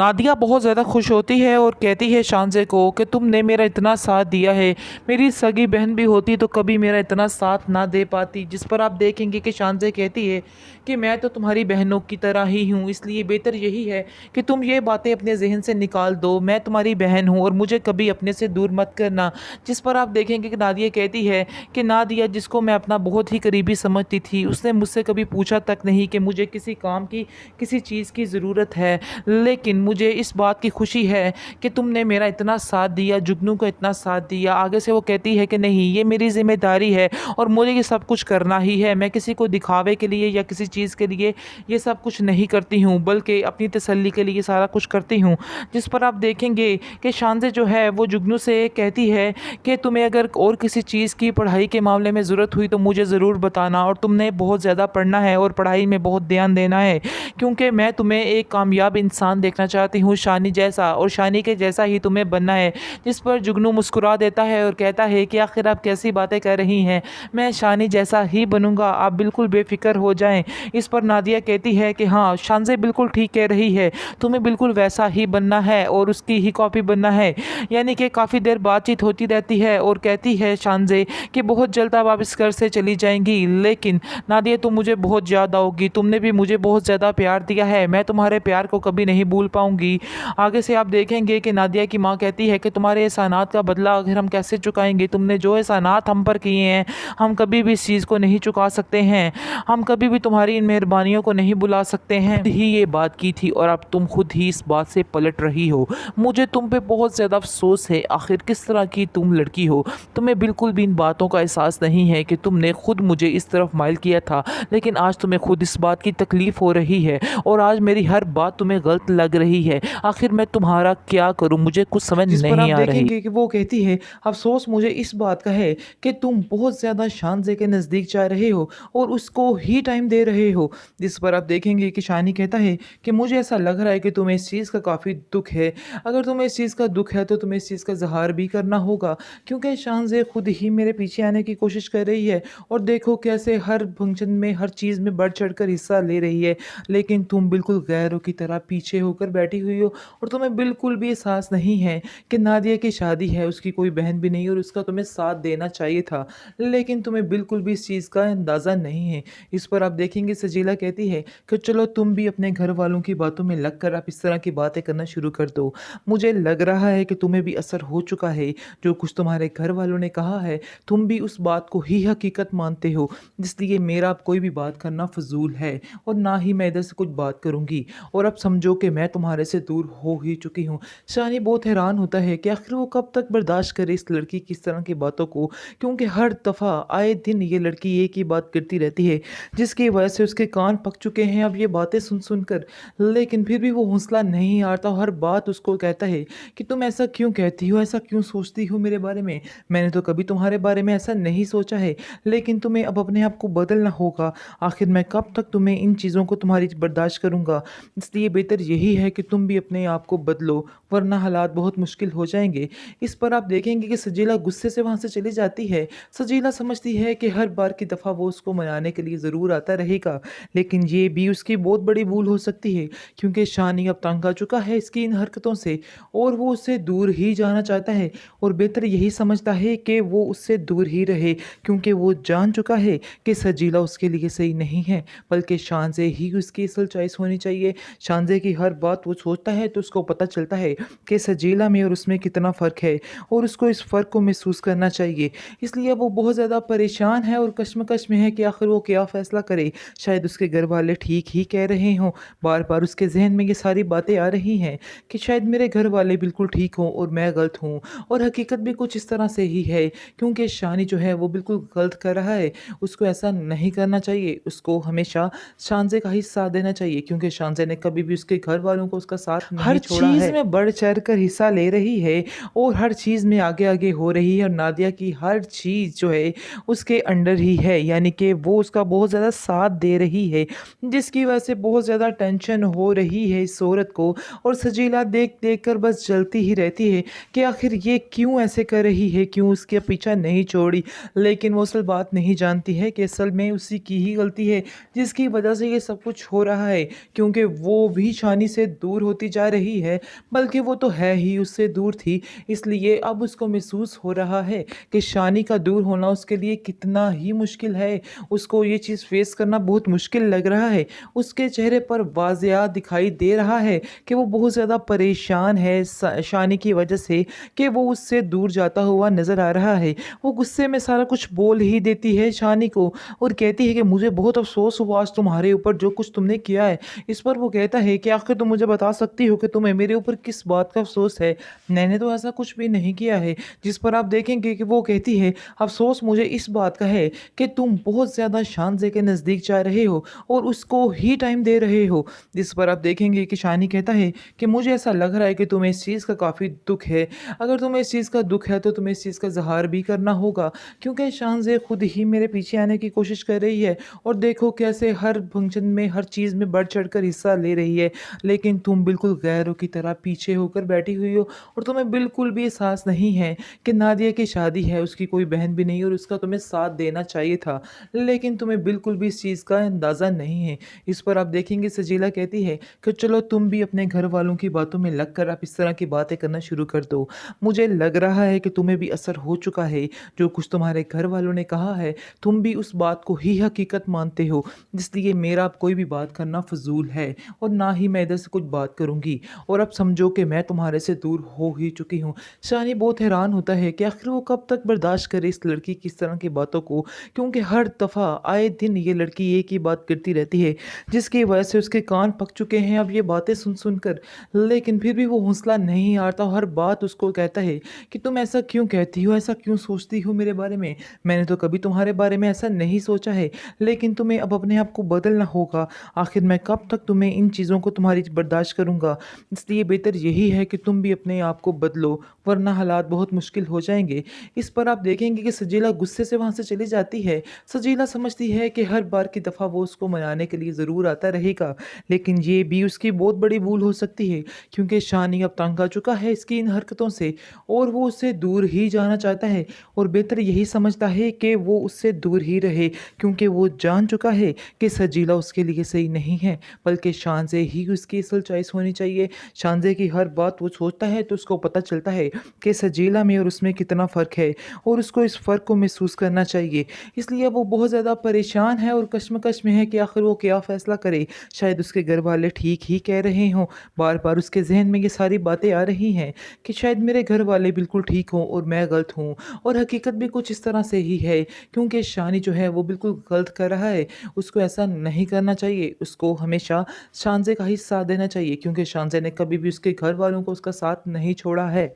नादिया बहुत ज़्यादा खुश होती है और कहती है शानज़े को कि तुमने मेरा इतना साथ दिया है। मेरी सगी बहन भी होती तो कभी मेरा इतना साथ ना दे पाती। जिस पर आप देखेंगे कि शानज़े कहती है कि मैं तो तुम्हारी बहनों की तरह ही हूँ, इसलिए बेहतर यही है कि तुम ये बातें अपने ज़हन से निकाल दो। मैं तुम्हारी बहन हूँ और मुझे कभी अपने से दूर मत करना। जिस पर आप देखेंगे कि नादिया कहती है कि नादिया, जिसको मैं अपना बहुत ही करीबी समझती थी, उसने मुझसे कभी पूछा तक नहीं कि मुझे किसी काम की, किसी चीज़ की ज़रूरत है। लेकिन मुझे इस बात की खुशी है कि तुमने मेरा इतना साथ दिया, जुगनू को इतना साथ दिया। आगे से वो कहती है कि नहीं, ये मेरी ज़िम्मेदारी है और मुझे ये सब कुछ करना ही है। मैं किसी को दिखावे के लिए या किसी चीज़ के लिए ये सब कुछ नहीं करती हूँ, बल्कि अपनी तसल्ली के लिए सारा कुछ करती हूँ। जिस पर आप देखेंगे कि शानज़े जो है वो जुगनू से कहती है कि तुम्हें अगर और किसी चीज़ की पढ़ाई के मामले में ज़रूरत हुई तो मुझे ज़रूर बताना, और तुमने बहुत ज़्यादा पढ़ना है और पढ़ाई में बहुत ध्यान देना है, क्योंकि मैं तुम्हें एक कामयाब इंसान देखना चाहती हूँ, शानी जैसा, और शानी के जैसा ही तुम्हें बनना है। जिस पर जुगनू मुस्कुरा देता है और कहता है कि आखिर आप कैसी बातें कर रही हैं, मैं शानी जैसा ही बनूंगा, आप बिल्कुल बेफिक्र हो जाएं। इस पर नादिया कहती है कि हाँ, शानज़े बिल्कुल ठीक कह रही है, तुम्हें बिल्कुल वैसा ही बनना है और उसकी ही कॉपी बनना है। यानी कि काफ़ी देर बातचीत होती रहती है और कहती है शानज़े कि बहुत जल्द अब आप इस घर से चली जाएंगी, लेकिन नादिया तुम मुझे बहुत याद आओगी, तुमने भी मुझे बहुत ज़्यादा प्यार दिया है, मैं तुम्हारे प्यार को कभी नहीं भूल पाऊंगी। आगे से आप देखेंगे कि नादिया की माँ कहती है कि तुम्हारे एहसानात का बदला आखिर हम कैसे चुकाएंगे, तुमने जो एहसानात हम पर किए हैं हम कभी भी इस चीज़ को नहीं चुका सकते हैं, हम कभी भी तुम्हारी इन मेहरबानियों को नहीं भुला सकते हैं। खुद ही ये बात की थी और अब तुम खुद ही इस बात से पलट रही हो। मुझे तुम पे बहुत ज़्यादा अफसोस है, आखिर किस तरह की तुम लड़की हो, तुम्हें बिल्कुल भी इन बातों का एहसास नहीं है कि तुमने खुद मुझे इस तरफ माइल किया था, लेकिन आज तुम्हें खुद इस बात की तकलीफ़ हो रही है और आज मेरी हर बात तुम्हें गलत लग रही है। आखिर मैं तुम्हारा क्या करूं, मुझे कुछ समझ जिस पर आप नहीं आ रही। देखेंगे कि वो कहती है, अफ़सोस मुझे इस बात का है कि तुम बहुत ज़्यादा शानज़े के नज़दीक जा रहे हो और उसको ही टाइम दे रहे हो। जिस पर आप देखेंगे कि शानी कहता है कि मुझे ऐसा लग रहा है कि तुम्हें इस चीज़ का काफ़ी दुःख है। अगर तुम्हें इस चीज़ का दुःख है तो तुम्हें इस चीज़ का इज़हार भी करना होगा, क्योंकि शानज़े खुद ही मेरे पीछे आने की कोशिश कर रही है और देखो कैसे हर फंक्शन में, हर चीज़ में बढ़-चढ़ कर हिस्सा ले रही है। लेकिन तुम बिल्कुल गैरों की तरह पीछे होकर बैठी हुई हो और तुम्हें बिल्कुल भी एहसास नहीं है कि नादिया की शादी है, उसकी कोई बहन भी नहीं और उसका तुम्हें साथ देना चाहिए था, लेकिन तुम्हें बिल्कुल भी इस चीज़ का अंदाज़ा नहीं है। इस पर आप देखेंगे सजीला कहती है कि चलो तुम भी अपने घर वालों की बातों में लगकर आप इस तरह की बातें करना शुरू कर दो। मुझे लग रहा है कि तुम्हें भी असर हो चुका है, जो कुछ तुम्हारे घर वालों ने कहा है, तुम भी उस बात को ही हकीकत मानते हो, इसलिए मेरा अब कोई भी बात करना फ़ज़ूल है और ना ही मैं इधर से कुछ बात करूँगी और अब समझो कि मैं तुम्हारे से दूर हो ही चुकी हूँ। शानी बहुत हैरान होता है कि आखिर वो कब तक बर्दाश्त करे इस लड़की की इस तरह की बातों को, क्योंकि हर दफ़ा आए दिन ये लड़की एक ही बात करती रहती है, जिसकी वजह से उसके कान पक चुके हैं अब ये बातें सुन सुन कर। लेकिन फिर भी वो हौसला नहीं हारता, हर बात उसको कहता है कि तुम ऐसा क्यों कहती हो, ऐसा क्यों सोचती हो मेरे बारे में, मैंने तो कभी तुम्हारे बारे में ऐसा नहीं सोचा है, लेकिन तुम्हें अब अपने आप को बदलना होगा। आखिर मैं कब तक तुम्हें इन चीज़ों को तुम्हारी बर्दाश्त करूँगा, इसलिए बेहतर यही है कि तुम भी अपने आप को बदलो, वरना हालात बहुत मुश्किल हो जाएँगे। इस पर आप देखेंगे कि सजीला गुस्से से वहाँ से चली जाती है। सजीला समझती है कि हर बार की दफ़ा वो उसको मनाने के लिए ज़रूर आता रहेगा, लेकिन ये भी उसकी बहुत बड़ी भूल हो सकती है, क्योंकि शानी अब तंग आ चुका है इसकी इन हरकतों से और वो उससे दूर ही जाना चाहता है और बेहतर यही समझता है कि वो उससे दूर ही रहे, क्योंकि वो जान चुका है कि सजीला उसके लिए सही नहीं है, बल्कि शानज़े ही उसकी असल चॉइस होनी चाहिए। शानज़े की हर बात वो सोचता है तो उसको पता चलता है कि सजीला में और उसमें कितना फ़र्क है और उसको इस फ़र्क को महसूस करना चाहिए। इसलिए वो बहुत ज़्यादा परेशान है और कश्मकश में है कि आखिर वो क्या फ़ैसला करे। शायद उसके घर वाले ठीक ही कह रहे हों, बार-बार उसके ज़हन में ये सारी बातें आ रही हैं कि शायद मेरे घर वाले बिल्कुल ठीक हों और मैं गलत हूँ, और हकीकत भी कुछ इस तरह से ही है, क्योंकि शानी जो है वो बिल्कुल गलत कर रहा है। उसको ऐसा नहीं करना चाहिए, उसको हमेशा शानज़े का ही साथ देना चाहिए, क्योंकि शानज़े ने कभी भी उसके घर वालों को उसका साथ नहीं हर छोड़ा चीज़ है। में बढ़-चढ़ कर हिस्सा ले रही है और हर चीज़ में आगे-आगे हो रही है और नादिया की हर चीज़ जो है उसके अंडर ही है, यानी कि वो उसका बहुत ज़्यादा साथ दे रही है, जिसकी वजह से बहुत ज़्यादा टेंशन हो रही है इस औरत को और सजीला देख-देख कर बस जलती ही रहती है कि आखिर ये क्यों ऐसे कर रही है, क्यों उसका पीछा नहीं छोड़ी। लेकिन वो असल बात नहीं जानती है कि असल में उसी की ही गलती है, जिसकी वजह से ये सब कुछ हो रहा है, क्योंकि वो भी शानी से दूर दूर होती जा रही है, बल्कि वो तो है ही उससे दूर थी। इसलिए अब उसको महसूस हो रहा है कि शानी का दूर होना उसके लिए कितना ही मुश्किल है। उसको ये चीज़ फ़ेस करना बहुत मुश्किल लग रहा है। उसके चेहरे पर वाज़िया दिखाई दे रहा है कि वो बहुत ज़्यादा परेशान है शानी की वजह से, कि वो उससे दूर जाता हुआ नज़र आ रहा है। वो गुस्से में सारा कुछ बोल ही देती है शानी को और कहती है कि मुझे बहुत अफ़सोस हुआ आज तुम्हारे ऊपर जो कुछ तुमने किया है। इस पर वो कहता है कि आखिर तुम मुझे बता सकती हो कि तुम्हें मेरे ऊपर किस बात का अफ़सोस है? मैंने तो ऐसा कुछ भी नहीं किया है। जिस पर आप देखेंगे कि वो कहती है, अफ़सोस मुझे इस बात का है कि तुम बहुत ज़्यादा शानज़े के नज़दीक जा रहे हो और उसको ही टाइम दे रहे हो। जिस पर आप देखेंगे कि शानी कहता है कि मुझे ऐसा लग रहा है कि तुम्हें इस चीज़ का काफ़ी दुःख है। अगर तुम्हें इस चीज़ का दुःख है तो तुम्हें इस चीज़ का इज़हार भी करना होगा, क्योंकि शानज़े खुद ही मेरे पीछे आने की कोशिश कर रही है और देखो कैसे हर फंक्शन में, हर चीज़ में बढ़-चढ़ कर हिस्सा ले रही है। लेकिन तुम बिल्कुल गैरों की तरह पीछे होकर बैठी हुई हो और तुम्हें बिल्कुल भी एहसास नहीं है कि नादिया की शादी है, उसकी कोई बहन भी नहीं और उसका तुम्हें साथ देना चाहिए था। लेकिन तुम्हें बिल्कुल भी इस चीज़ का अंदाज़ा नहीं है। इस पर आप देखेंगे सजीला कहती है कि चलो तुम भी अपने घर वालों की बातों में लगकर आप इस तरह की बातें करना शुरू कर दो। मुझे लग रहा है कि तुम्हें भी असर हो चुका है। जो कुछ तुम्हारे घर वालों ने कहा है, तुम भी उस बात को ही हकीकत मानते हो। इसलिए मेरा अब कोई भी बात करना फ़िज़ूल है और ना ही मैं इधर से कुछ बात करूँगी और अब समझो कि मैं तुम्हारे से दूर हो ही चुकी हूँ। शानी बहुत हैरान होता है कि आखिर वो कब तक बर्दाश्त करे इस लड़की की इस तरह की बातों को, क्योंकि हर दफ़ा आए दिन ये लड़की एक ही बात करती रहती है, जिसकी वजह से उसके कान पक चुके हैं अब ये बातें सुन कर। लेकिन फिर भी वो हौसला नहीं हारता, हर बात उसको कहता है कि तुम ऐसा क्यों कहती हो, ऐसा क्यों सोचती हो मेरे बारे में? मैंने तो कभी तुम्हारे बारे में ऐसा नहीं सोचा है, लेकिन तुम्हें अब अपने आप को बदलना होगा। आखिर मैं कब तक तुम्हें इन चीज़ों को तुम्हारी बर्दाश्त करूँगा? इसलिए बेहतर यही है कि तुम भी अपने आप को बदलो, वरना हालात बहुत मुश्किल हो जाएँगे। इस पर आप देखेंगे कि सजीला गुस्से से वहाँ से चली जाती है। सजीला समझती है कि हर बार की दफ़ा वो उसको मनाने के लिए ज़रूर आता रहेगा, लेकिन ये भी उसकी बहुत बड़ी भूल हो सकती है, क्योंकि शानी अब तंग आ चुका है इसकी इन हरकतों से और वो उससे दूर ही जाना चाहता है और बेहतर यही समझता है कि वो उससे दूर ही रहे, क्योंकि वो जान चुका है कि सजीला उसके लिए सही नहीं है, बल्कि शानज़े ही उसकी असल चॉइस होनी चाहिए। शानज़े की हर बात वो सोचता है तो उसको पता चलता है कि सजीला में और उसमें कितना फ़र्क है और उसको इस फ़र्क को महसूस करना चाहिए। इसलिए वो बहुत ज़्यादा परेशान है और कश्मकश में है कि आखिर वो क्या फ़ैसला करे। शायद उसके घर वाले ठीक ही कह रहे हों, बार-बार उसके ज़हन में ये सारी बातें आ रही हैं कि शायद मेरे घर वाले बिल्कुल ठीक हों और मैं गलत हूँ और हकीकत भी कुछ इस तरह से ही है, क्योंकि शानी जो है वो बिल्कुल गलत कर रहा है। उसको ऐसा नहीं करना चाहिए, उसको हमेशा शानज़े का ही साथ देना चाहिए, क्योंकि शानज़े ने कभी भी उसके घर वालों को उसका साथ नहीं छोड़ा है।